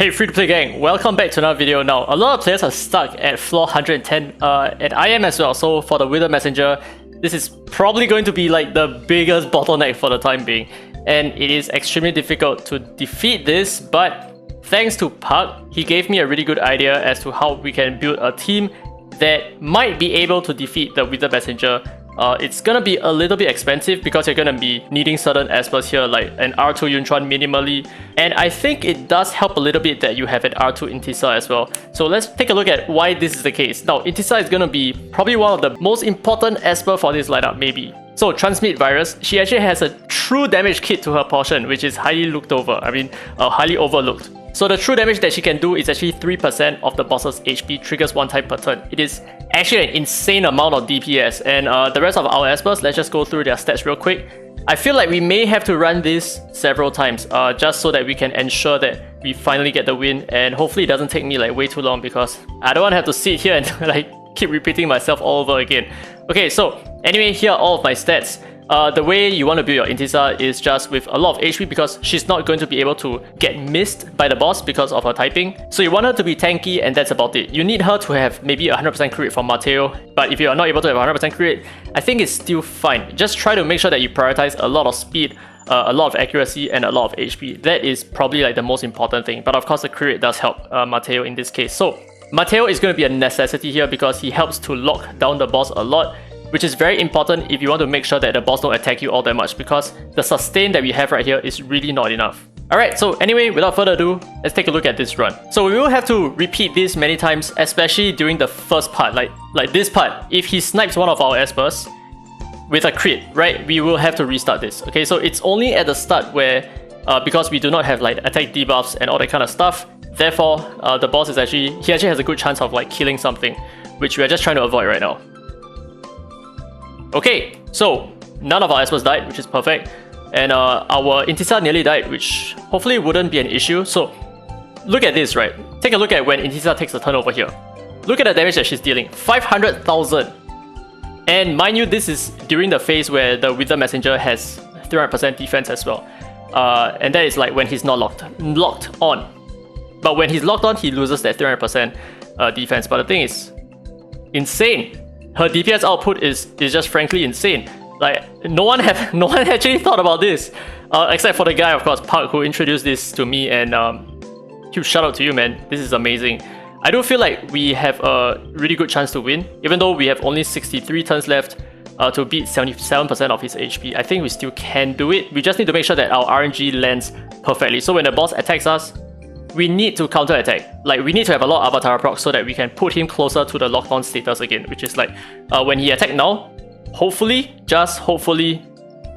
Hey free-to-play gang, welcome back to another video. Now, a lot of players are stuck at floor 110 and I am as well, so for the Wither Messenger, this is probably going to be like the biggest bottleneck for the time being. And it is extremely difficult to defeat this, but thanks to Puck, he gave me a really good idea as to how we can build a team that might be able to defeat the Wither Messenger. It's gonna be a little bit expensive because you're gonna be needing certain Espers here, like an R2 Yuntron minimally. And I think it does help a little bit that you have an R2 intisar as well. So let's take a look at why this is the case. Now, intisar is gonna be probably one of the most important Esper for this lineup, maybe. So, Transmit Virus, she actually has a true damage kit to her portion, which is highly looked over. Highly overlooked. So the true damage that she can do is actually 3% of the boss's HP, triggers one time per turn. It is actually an insane amount of DPS, and the rest of our Espers, let's just go through their stats real quick. I feel like we may have to run this several times, just so that we can ensure that we finally get the win, and hopefully it doesn't take me like way too long because I don't want to have to sit here and like keep repeating myself all over again. Okay, so anyway, here are all of my stats. The way you want to build your intisar is just with a lot of HP because she's not going to be able to get missed by the boss because of her typing. So you want her to be tanky and that's about it. You need her to have maybe 100% crit from Mateo, but if you are not able to have 100% crit, I think it's still fine. Just try to make sure that you prioritize a lot of speed, a lot of accuracy, and a lot of HP. That is probably like the most important thing, but of course the crit does help Mateo in this case. So Mateo is going to be a necessity here because he helps to lock down the boss a lot, which is very important if you want to make sure that the boss don't attack you all that much because the sustain that we have right here is really not enough. Alright, so anyway, without further ado, let's take a look at this run. So we will have to repeat this many times, especially during the first part, like this part. If he snipes one of our Espers with a crit, right, we will have to restart this. Okay, so it's only at the start where, because we do not have like attack debuffs and all that kind of stuff, therefore the boss is he actually has a good chance of like killing something, which we are just trying to avoid right now. Okay, so none of our Espers died, which is perfect. And our intisar nearly died, which hopefully wouldn't be an issue. So look at this, right? Take a look at when intisar takes a turn over here. Look at the damage that she's dealing, 500,000. And mind you, this is during the phase where the Wither Messenger has 300% defense as well. And that is like when he's not locked on. But when he's locked on, he loses that 300% defense. But the thing is, insane. Her DPS output is just frankly insane. Like no one actually thought about this, except for the guy, of course, Puck, who introduced this to me. And huge shout out to you, man. This is amazing. I do feel like we have a really good chance to win, even though we have only 63 turns left to beat 77% of his HP. I think we still can do it. We just need to make sure that our RNG lands perfectly. So when the boss attacks us, we need to counter attack. Like we need to have a lot of avatar procs so that we can put him closer to the lockdown status again, which is like when he attack now, hopefully, just hopefully,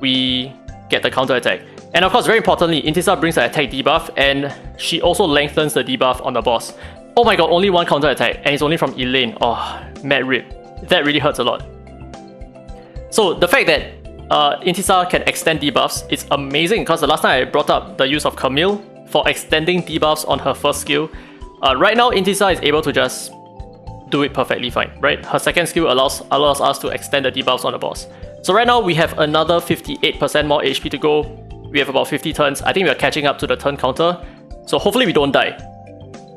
we get the counter attack. And of course, very importantly, intisar brings the attack debuff and she also lengthens the debuff on the boss. Oh my god, only one counter attack and it's only from Elaine. Oh, mad rip. That really hurts a lot. So the fact that intisar can extend debuffs is amazing because the last time I brought up the use of Camille for extending debuffs on her first skill. Right now, intisar is able to just do it perfectly fine, right? Her second skill allows us to extend the debuffs on the boss. So right now, we have another 58% more HP to go. We have about 50 turns. I think we are catching up to the turn counter. So hopefully we don't die.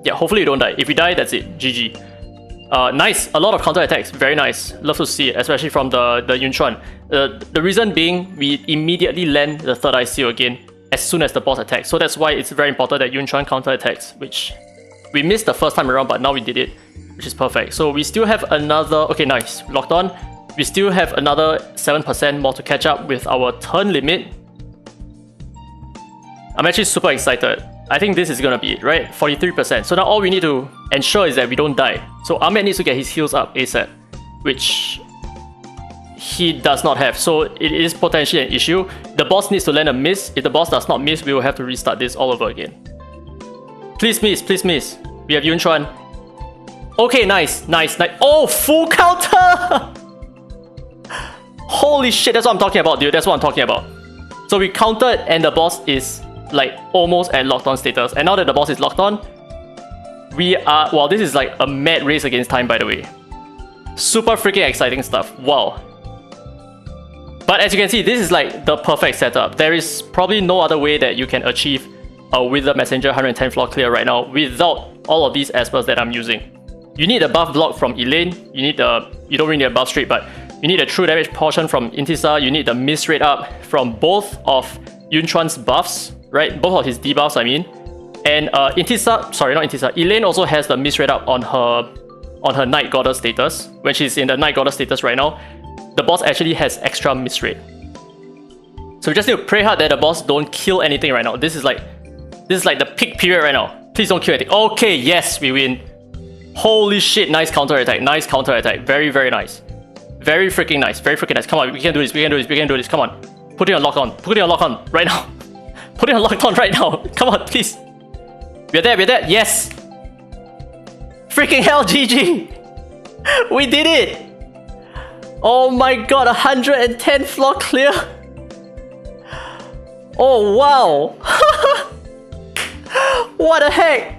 Yeah, hopefully we don't die. If we die, that's it. GG. Nice. A lot of counter attacks. Very nice. Love to see it, especially from the Yuntron. The reason being, we immediately land the third eye seal again as soon as the boss attacks. So that's why it's very important that Yuntron counter attacks, which we missed the first time around, but now we did it, which is perfect. So we still have another, okay, nice, locked on. We still have another 7% more to catch up with our turn limit. I'm actually super excited. I think this is gonna be it, right? 43%. So now all we need to ensure is that we don't die. So Ahmed needs to get his heals up ASAP, which he does not have, so it is potentially an issue. The boss needs to land a miss. If the boss does not miss, we will have to restart this all over again. Please miss, please miss. We have Yuntron. Okay, nice. Oh, full counter! Holy shit, that's what I'm talking about, dude. That's what I'm talking about. So we countered and the boss is like almost at lockdown status. And now that the boss is locked on, we are, well, this is like a mad race against time, by the way. Super freaking exciting stuff. Wow. But as you can see, this is like the perfect setup. There is probably no other way that you can achieve Wither Messenger 110 floor clear right now without all of these Espers that I'm using. You need a buff block from Elaine, you don't really need a buff streak, but you need a true damage portion from Intisar, you need the miss rate up from both of Yunchuan's buffs, right? Both of his debuffs, I mean. And Elaine also has the miss rate up on her Night Goddess status. When she's in the Night Goddess status right now, the boss actually has extra miss rate. So we just need to pray hard that the boss don't kill anything right now. This is like the peak period right now. Please don't kill anything. Okay, yes, we win. Holy shit, nice counter attack. Nice counter attack. Very, very nice. Very freaking nice. Very freaking nice. Come on, we can do this. We can do this. We can do this. Come on. Put it on lock on. Put it on lock on right now. Put it on lock on right now. Come on, please. We're there. We're there. Yes. Freaking hell, GG. We did it. Oh my god, 110 floor clear. Oh wow. What the heck?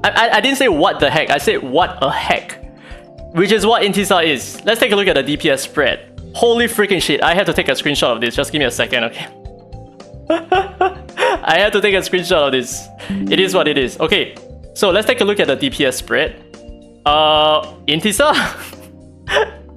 I didn't say what the heck, I said what a heck. Which is what Intisar is. Let's take a look at the DPS spread. Holy freaking shit, I have to take a screenshot of this. Just give me a second, okay? I have to take a screenshot of this. It is what it is. Okay, so let's take a look at the DPS spread. Intisar?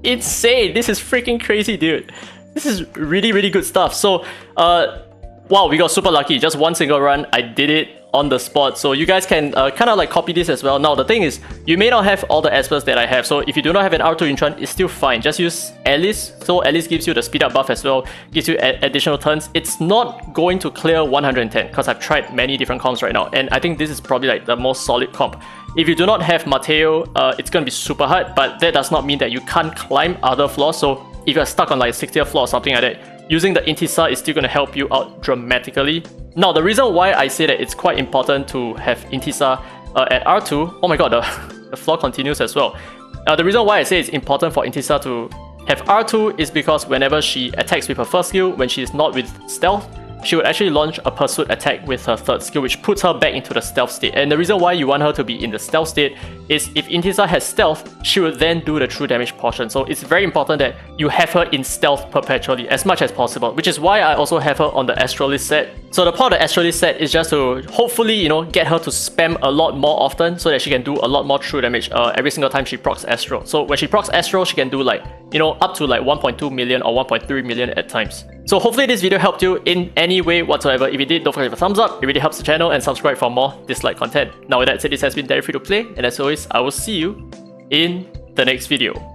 Insane, this is freaking crazy, dude. This is really, really good stuff. So, wow, we got super lucky. Just one single run, I did it on the spot. So you guys can kind of like copy this as well. Now the thing is, you may not have all the Espers that I have. So if you do not have an R2 Yunchuan, it's still fine. Just use Alice. So Alice gives you the speed up buff as well, gives you additional turns. It's not going to clear 110 because I've tried many different comps right now. And I think this is probably like the most solid comp. If you do not have Mateo, it's going to be super hard, but that does not mean that you can't climb other floors. So if you're stuck on like 60th floor or something like that, using the Intisar is still going to help you out dramatically. Now, the reason why I say that it's quite important to have Intisar at R2, oh my god, the floor continues as well. The reason why I say it's important for Intisar to have R2 is because whenever she attacks with her first skill, when she is not with stealth, she would actually launch a pursuit attack with her third skill, which puts her back into the stealth state. And the reason why you want her to be in the stealth state is if Intisar has stealth, she will then do the true damage portion. So it's very important that you have her in stealth perpetually as much as possible, which is why I also have her on the Astralis set. So the point of the Astralis set is just to hopefully, you know, get her to spam a lot more often so that she can do a lot more true damage every single time she procs Astro. So when she procs Astro, she can do like, you know, up to like 1.2 million or 1.3 million at times. So hopefully this video helped you in any way whatsoever. If it did, don't forget to give a thumbs up. It really helps the channel, and subscribe for more Dislyte content. Now with that said, this has been Free to Play, and as always, I will see you in the next video.